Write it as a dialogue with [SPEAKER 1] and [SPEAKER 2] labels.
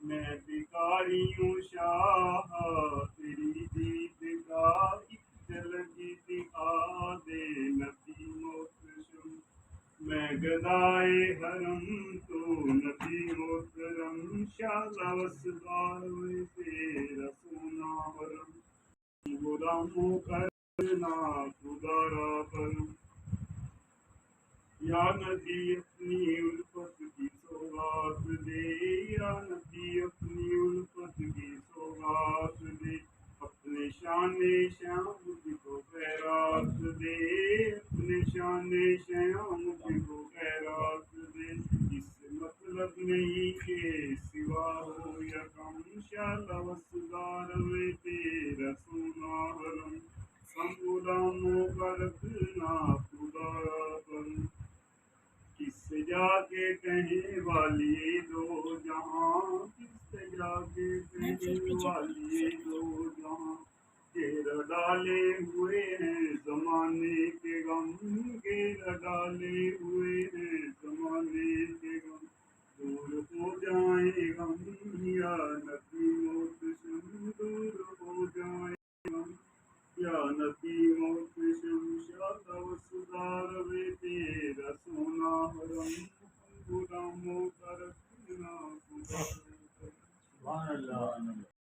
[SPEAKER 1] میں بھکاری ہوں شاہ، تیری دید کا ایک جھلک دکھا دے نبی محتشم. میں گدائے حرم تو نبی محترم، شالا وسدار میں تیرا سونا حرم. غلاموں کرنا خدا را کرم. یا نبی اپنی الفت کی سوغات دے، یا نبی اپنی الفت کی سوغات دے. اپنے شان شیام مجھ کو خیرات دے، اپنے شان شیام مجھ کو خیرات دے. اس سے مطلب نہیں کہ سوا ہو یا کم، شالا وسدار میں تیرا سونا حرم. ہم غلاموں کا رکھنا خدا را کرم. کس سے جا کے کہیں والی دو جہاں، کس سے جا کے
[SPEAKER 2] میم
[SPEAKER 1] کہیں
[SPEAKER 2] پھر پیچھے کرو
[SPEAKER 1] والی
[SPEAKER 2] سیٹ
[SPEAKER 1] دو جہاں. گھیرا ڈالے ہوئے ہیں زمانے کے غم، گھیرا ڈالے ہوئے ہیں زمانے کے غم. دور ہو جائیں غم یا نبی محتشم، دور ہو جائیں غم یا نبی محتشم. شاد و سدار وے